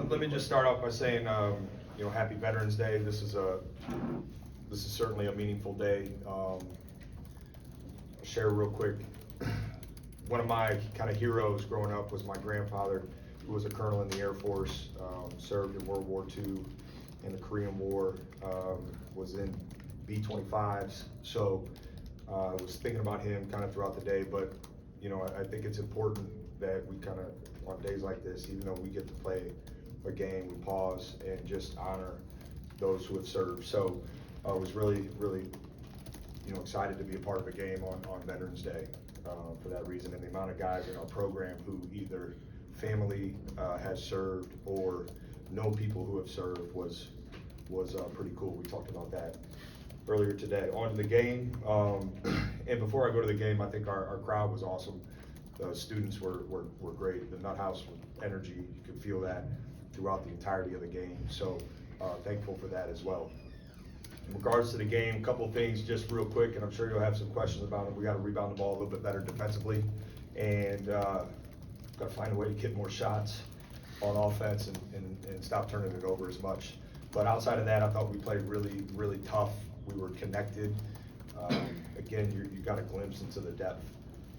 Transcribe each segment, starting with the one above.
Let me just start off by saying, happy Veterans Day. This is certainly a meaningful day. I'll share real quick. One of my kind of heroes growing up was my grandfather, who was a colonel in the Air Force, served in World War II, in the Korean War, was in B-25s. So I was thinking about him kind of throughout the day, but I think it's important that we kind of, on days like this, even though we get to play a game, we pause and just honor those who have served. So I was really, really, excited to be a part of a game on Veterans Day for that reason. And the amount of guys in our program who either family has served or know people who have served was pretty cool. We talked about that earlier today. On to the game, and before I go to the game, I think our crowd was awesome. The students were great. The Nut House energy, you could feel that throughout the entirety of the game. So thankful for that as well. In regards to the game, a couple things just real quick, and I'm sure you'll have some questions about it. We got to rebound the ball a little bit better defensively, and got to find a way to get more shots on offense and stop turning it over as much. But outside of that, I thought we played really, really tough. We were connected. Again, you got a glimpse into the depth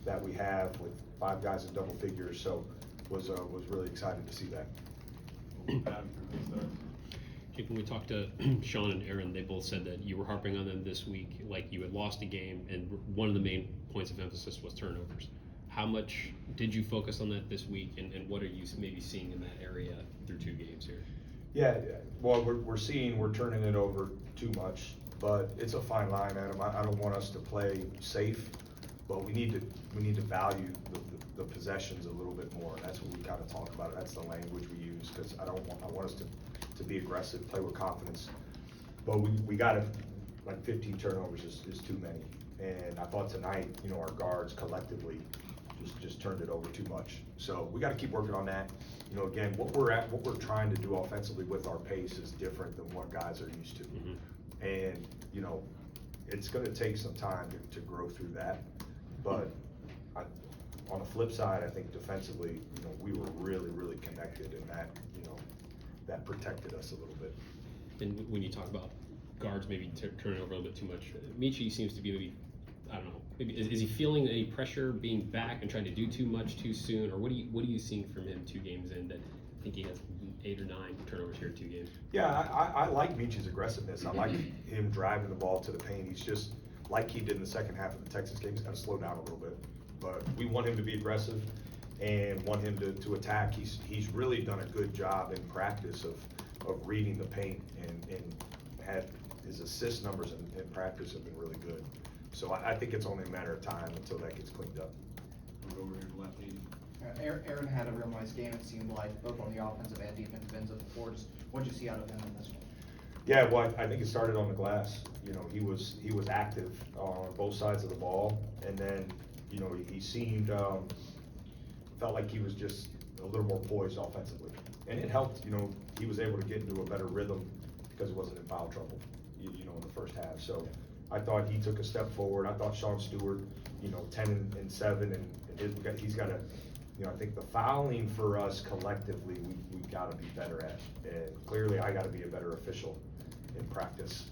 that we have with 5 guys in double figures. So was really excited to see that. When we talked to Sean and Aaron, they both said that you were harping on them this week, like you had lost a game, and one of the main points of emphasis was turnovers. How much did you focus on that this week, and what are you maybe seeing in that area through 2 games here? Yeah, well, we're seeing we're turning it over too much, but it's a fine line, Adam. I don't want us to play safe, but we need to value the possessions a little bit more. That's what we kind of talk about. That's the language we use, because I want us to be aggressive, play with confidence. But we got to, like 15 turnovers is too many. And I thought tonight, our guards collectively just turned it over too much. So we got to keep working on that. Again, what we're trying to do offensively with our pace is different than what guys are used to. Mm-hmm. And it's going to take some time to grow through that. But on the flip side, I think defensively, we were really, really connected, and that that protected us a little bit. And when you talk about guards maybe turning over a little bit too much, Michi seems to be maybe, I don't know, maybe is he feeling any pressure being back and trying to do too much too soon, or what are you seeing from him 2 games in that I think he has 8 or 9 turnovers here in 2 games? Yeah, I like Michi's aggressiveness. I like him driving the ball to the paint. He's just like he did in the second half of the Texas game. He's got to slow down a little bit, but we want him to be aggressive and want him to attack. He's really done a good job in practice of reading the paint, and had his assist numbers in practice have been really good. So I think it's only a matter of time until that gets cleaned up. We'll go over here to left hand. Aaron had a real nice game, it seemed like, both on the offensive and defensive ends of the floor. What did you see out of him in this one? Yeah, well, I think it started on the glass. He was active on both sides of the ball, and then he seemed felt like he was just a little more poised offensively, and it helped. He was able to get into a better rhythm because he wasn't in foul trouble, in the first half. So I thought he took a step forward. I thought Sean Stewart, 10 and 7, and he's got to. I think the fouling for us collectively, we got to be better at, and clearly I got to be a better official in practice.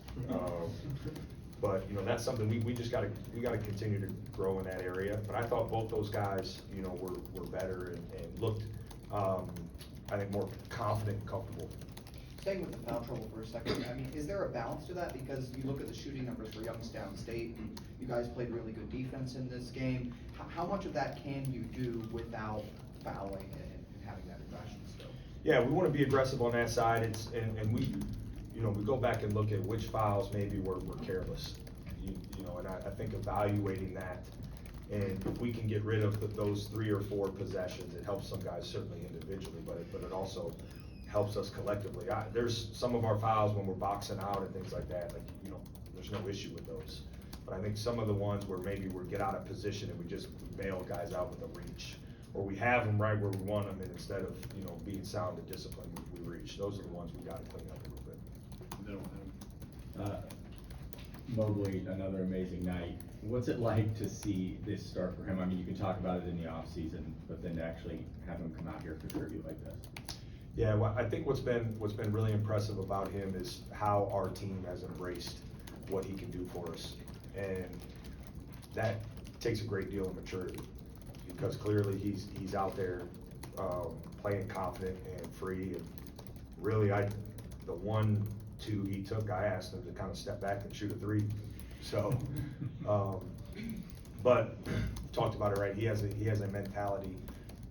But that's something we just got to continue to grow in that area. But I thought both those guys, were better and looked, I think, more confident and comfortable. Staying with the foul trouble for a second, is there a balance to that? Because you look at the shooting numbers for Youngstown State, and you guys played really good defense in this game. How much of that can you do without fouling and having that aggression still? Yeah, we want to be aggressive on that side. And we go back and look at which fouls maybe were careless. And I think evaluating that, and if we can get rid of those 3 or 4 possessions, it helps some guys certainly individually, but it also helps us collectively. There's some of our fouls when we're boxing out and things like that, there's no issue with those. But I think some of the ones where maybe we get out of position and we bail guys out with a reach, or we have them right where we want them, and instead of being sound and disciplined, we reach. Those are the ones we got to clean up a little bit. Mobley, another amazing night. What's it like to see this start for him? You can talk about it in the off season, but then to actually have him come out here and contribute like this. Yeah, well, I think what's been really impressive about him is how our team has embraced what he can do for us. And that takes a great deal of maturity, because clearly he's out there playing confident and free. And really, the 1-2 he took, I asked him to kind of step back and shoot a 3. So, but talked about it, right? He has a mentality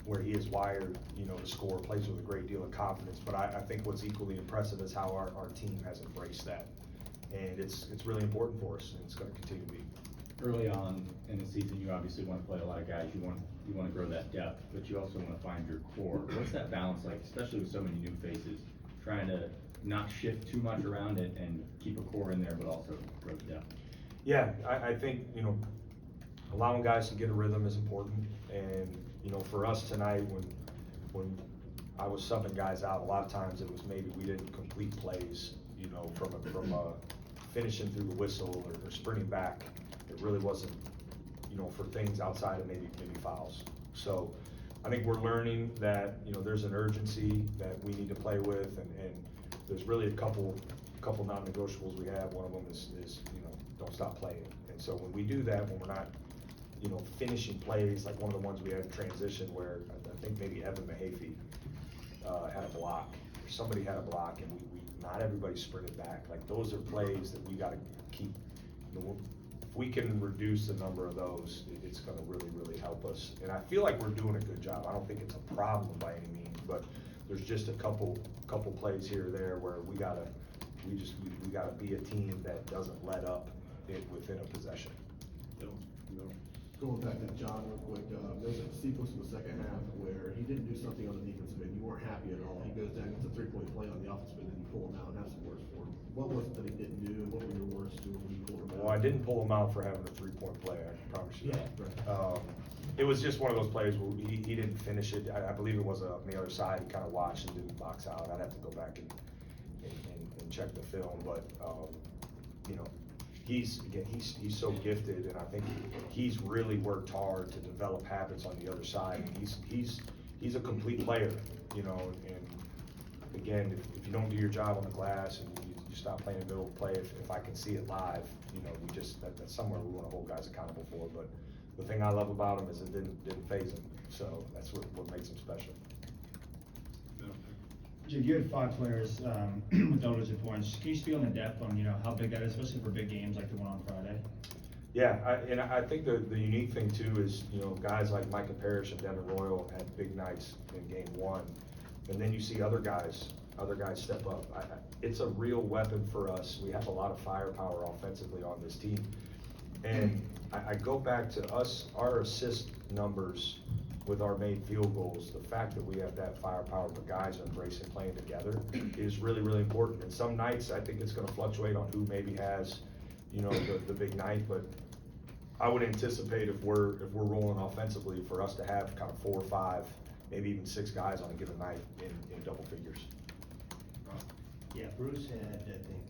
where he is wired, to score, plays with a great deal of confidence. But I think what's equally impressive is how our team has embraced that. And it's really important for us, and it's gonna continue to be. Early on in the season, you obviously want to play a lot of guys, you want to grow that depth, but you also want to find your core. What's that balance like, especially with so many new faces, trying to not shift too much around it and keep a core in there, but also grow the depth? Yeah, I think, allowing guys to get a rhythm is important. And, for us tonight, when I was subbing guys out, a lot of times it was maybe we didn't complete plays, from finishing through the whistle or sprinting back. It really wasn't, for things outside of maybe fouls. So I think we're learning that, there's an urgency that we need to play with, and there's really a couple non-negotiables we have. One of them is don't stop playing. And so when we do that, when we're not, finishing plays, like one of the ones we had in transition where I think maybe Evan Mahaffey had a block, or somebody had a block, and we not everybody sprinted back. Like, those are plays that we gotta keep, if we can reduce the number of those, it's gonna really help us. And I feel like we're doing a good job. I don't think it's a problem by any means, but there's just a couple plays here or there where we gotta be a team that doesn't let up within a possession. Going back to John real quick, there's a sequence in the second half where he didn't do something on the defensive end. You weren't happy at all. He goes down, gets a 3-point play on the offensive end, and you pull him out and have some words for him. What was it that he didn't do? What were your words to him when you pulled him out? Well, I didn't pull him out for having a 3-point play, I can promise you that. Right. It was just one of those plays where he didn't finish it. I believe it was on the other side. He kind of watched and didn't box out. I'd have to go back and check the film, but he's so gifted, and I think he's really worked hard to develop habits on the other side. And he's a complete player, and again, if you don't do your job on the glass and you stop playing in the middle of play, if I can see it live, that's somewhere we want to hold guys accountable for. But the thing I love about him is it didn't faze him, so that's what makes him special. Jake, you had 5 players with double-digit points. Can you speak on the depth on how big that is, especially for big games like the one on Friday? Yeah, I think the unique thing too is guys like Micah Parrish and Devin Royal had big nights in game 1, and then you see other guys step up. It's a real weapon for us. We have a lot of firepower offensively on this team, and I go back to our assist numbers with our made field goals. The fact that we have that firepower, the guys are embracing playing together, is really important. And some nights I think it's going to fluctuate on who maybe has, the big night. But I would anticipate if we're rolling offensively, for us to have kind of 4 or 5, maybe even 6 guys on a given night in double figures. Yeah, Bruce had, I think,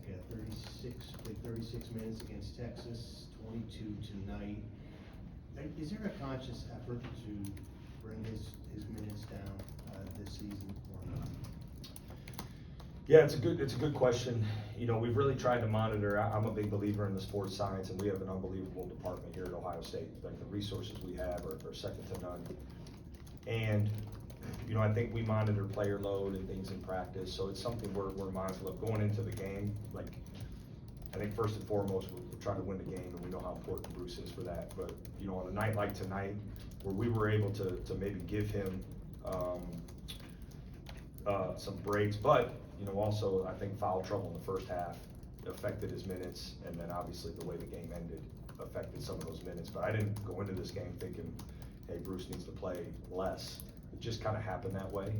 played 36 minutes against Texas, 22 tonight. Is there a conscious effort to bring his minutes down this season or not? Yeah, it's a good question. We've really tried to monitor. I'm a big believer in the sports science, and we have an unbelievable department here at Ohio State. Like, the resources we have are second to none. And I think we monitor player load and things in practice, so it's something we're mindful of going into the game. Like, I think first and foremost, we're trying to win the game, and we know how important Bruce is for that. But on a night like tonight, where we were able to maybe give him some breaks, but also I think foul trouble in the first half affected his minutes, and then obviously the way the game ended affected some of those minutes. But I didn't go into this game thinking, hey, Bruce needs to play less. It just kind of happened that way.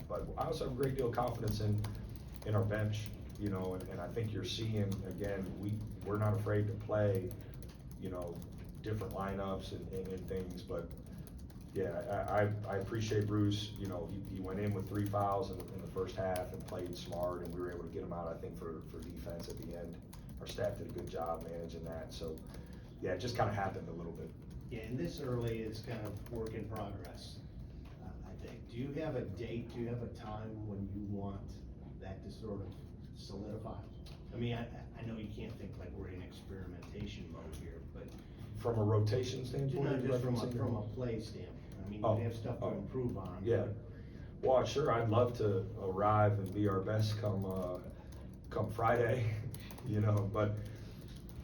But I also have a great deal of confidence in our bench, and I think you're seeing, again, we're not afraid to play, different lineups and things. But yeah, I appreciate Bruce. He went in with 3 fouls in the first half and played smart, and we were able to get him out, I think, for defense at the end. Our staff did a good job managing that. So yeah, it just kind of happened a little bit. Yeah, and this early is kind of work in progress, I think, Do you have a date, do you have a time when you want that to sort of solidify? I mean, I know you can't think like we're in experimentation mode here, but From a rotation standpoint? not just from referencing, a or- play standpoint. I mean, Oh, you have stuff to oh. improve on. Yeah. Well, sure, I'd love to arrive and be our best come Friday, you know, but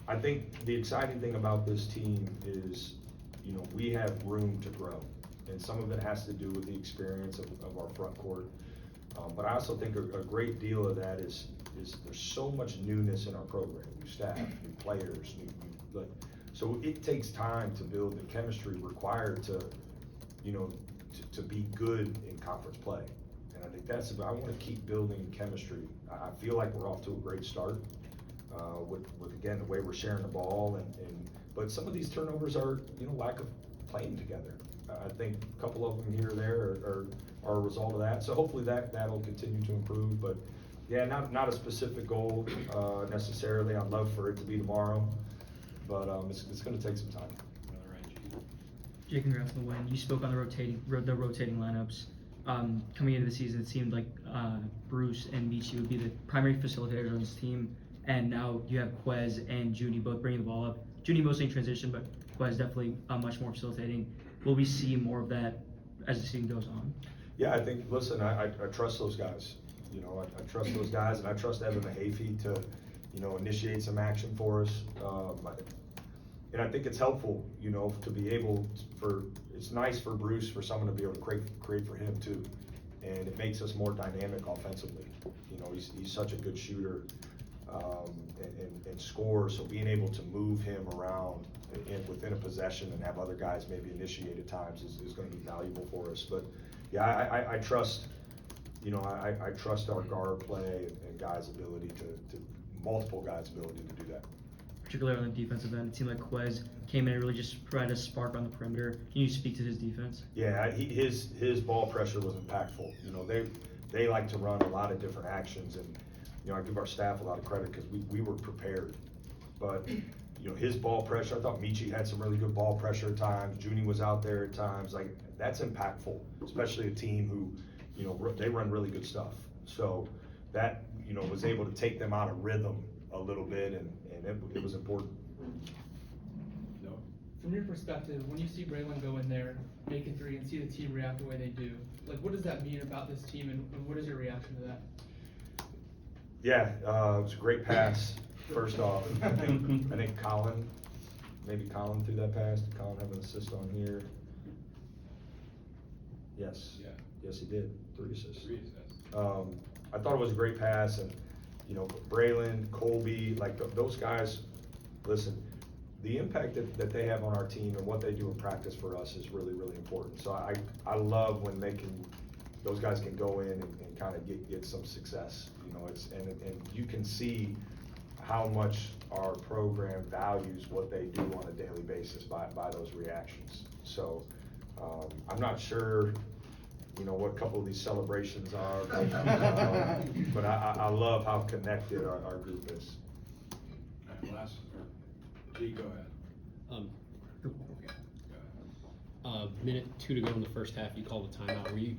I think the exciting thing about this team is, you know, we have room to grow. And some of it has to do with the experience of our front court. But I also think a great deal of that is there's so much newness in our program, new staff, new players, so it takes time to build the chemistry required to, you know, to be good in conference play. And I think I want to keep building chemistry. I feel like we're off to a great start, with again, the way we're sharing the ball but some of these turnovers are, you know, lack of playing together. I think a couple of them here or there are a result of that. So hopefully that'll continue to improve, but yeah, not a specific goal, necessarily. I'd love for it to be tomorrow, but, it's gonna take some time. Jay, congrats on the win. You spoke on the rotating lineups. Coming into the season, it seemed like Bruce and Michi would be the primary facilitators on this team, and now you have Quez and Junie both bringing the ball up. Junie mostly in transition, but Quez definitely much more facilitating. Will we see more of that as the season goes on? Yeah, I think, listen, I trust those guys. You know, I trust those guys, and I trust Evan Mahaffey to, you know, initiate some action for us. And I think it's helpful, you know, to be able it's nice for Bruce, for someone to be able to create for him too. And it makes us more dynamic offensively. You know, he's such a good shooter, and scorer, so being able to move him around within a possession and have other guys maybe initiate at times is gonna be valuable for us. But yeah, I trust, you know, I trust our guard play and guys' ability to multiple guys' ability to do that. Particularly on the defensive end, it seemed like Quez came in and really just provided a spark on the perimeter. Can you speak to his defense? Yeah, his ball pressure was impactful. You know, they like to run a lot of different actions, and, you know, I give our staff a lot of credit because we were prepared. But, you know, his ball pressure, I thought Michi had some really good ball pressure at times. Junie was out there at times. Like, that's impactful, especially a team who, you know, they run really good stuff. So that, you know, was able to take them out of rhythm a little bit, and it was important. No. From your perspective, when you see Braylon go in there, make a three, and see the team react the way they do, like, what does that mean about this team, and what is your reaction to that? Yeah, it was a great pass, first off. I think Colin threw that pass. Did Colin have an assist on here? Yes. Yeah. Yes, he did. 3 assists. 3 assists. I thought it was a great pass, and, you know, Braylon, Colby, like those guys, listen, the impact that they have on our team and what they do in practice for us is really, really important. So I love when those guys can go in and kind of get some success. You know, and you can see how much our program values what they do on a daily basis by those reactions. So I'm not sure, you know, what a couple of these celebrations are, but I love how connected our group is. All right, G, go ahead. Minute 2 to go in the first half, you called the timeout.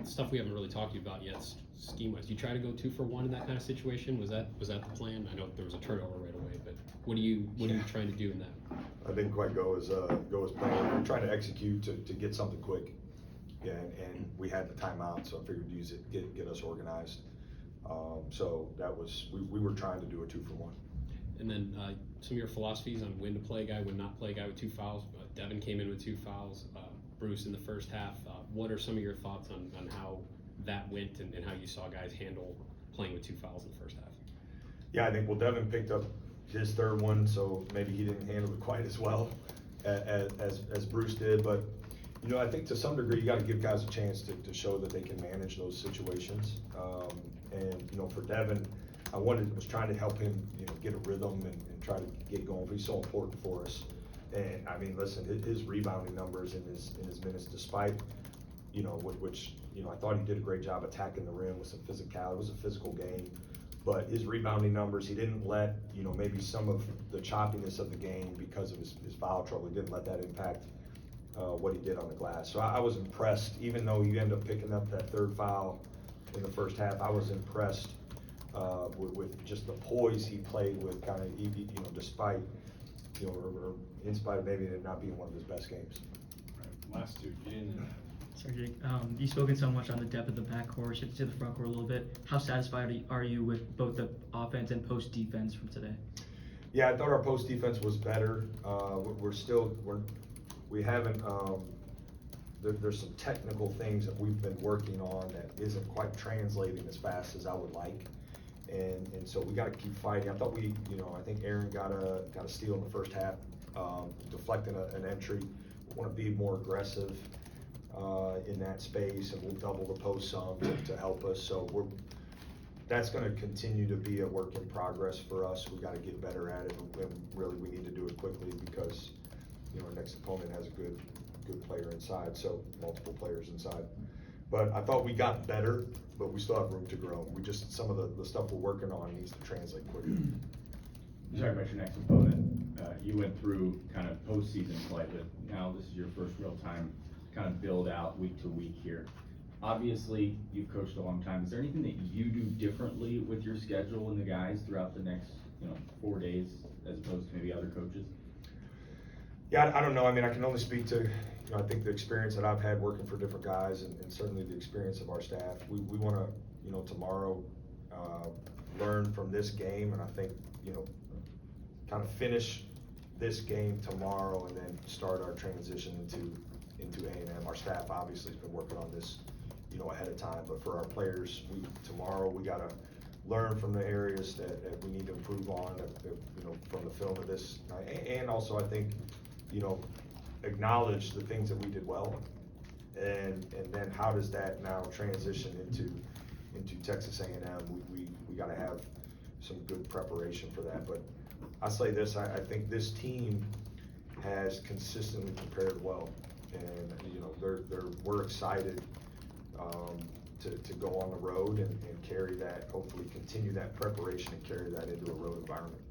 Stuff we haven't really talked to you about yet, scheme-wise. Do you try to go 2 for 1 in that kind of situation? Was that the plan? I know there was a turnover right away, but what are you trying to do in that? I didn't quite go as planned. We're trying to execute to get something quick. Yeah, and we had the timeout, so I figured use it, get us organized. So that was, we were trying to do a 2 for 1. And then some of your philosophies on when to play a guy, when not play a guy with 2 fouls. Devin came in with 2 fouls. Bruce in the first half. What are some of your thoughts on how that went and how you saw guys handle playing with 2 fouls in the first half? Yeah, I think, well, Devin picked up his 3rd one, so maybe he didn't handle it quite as well as Bruce did. But, you know, I think to some degree you got to give guys a chance to show that they can manage those situations. And, you know, for Devin, I was trying to help him, you know, get a rhythm and try to get going. He's so important for us. And I mean, listen, his rebounding numbers in his minutes, despite, you know, which, you know, I thought he did a great job attacking the rim with some physicality. It was a physical game, but his rebounding numbers, he didn't let, you know, maybe some of the choppiness of the game because of his foul trouble. He didn't let that impact what he did on the glass. So I was impressed, even though you end up picking up that third foul in the first half. I was impressed with just the poise he played with, kind of, you know, despite, you know, or in spite of maybe it not being one of his best games. Right, last two, you didn't. Sorry, Jake. You've spoken so much on the depth of the backcourt, shifted to the front court a little bit. How satisfied are you with both the offense and post defense from today? Yeah, I thought our post defense was better. We haven't, there's some technical things that we've been working on that isn't quite translating as fast as I would like. And so we gotta keep fighting. I thought I think Aaron got a steal in the first half, deflecting an entry. We wanna be more aggressive in that space, and we'll double the post some to help us. So that's gonna continue to be a work in progress for us. We gotta get better at it, and really we need to do it quickly because, you know, our next opponent has a good player inside, so multiple players inside. But I thought we got better, but we still have room to grow. Some of the stuff we're working on needs to translate quicker. You talk about your next opponent. You went through kind of postseason play, but now this is your first real time kind of build out week to week here. Obviously, you've coached a long time. Is there anything that you do differently with your schedule and the guys throughout the next, 4 days as opposed to maybe other coaches? Yeah, I don't know. I mean, I can only speak to, I think the experience that I've had working for different guys and certainly the experience of our staff. We want to, tomorrow, learn from this game, and I think, kind of finish this game tomorrow and then start our transition into A&M. Our staff obviously has been working on this, ahead of time, but for our players, tomorrow we got to learn from the areas that we need to improve on, from the film of this, and also I think, acknowledge the things that we did well, and then how does that now transition into Texas A&M? We got to have some good preparation for that. But I say this, I think this team has consistently prepared well, and we're excited to go on the road and carry that, hopefully continue that preparation and carry that into a road environment.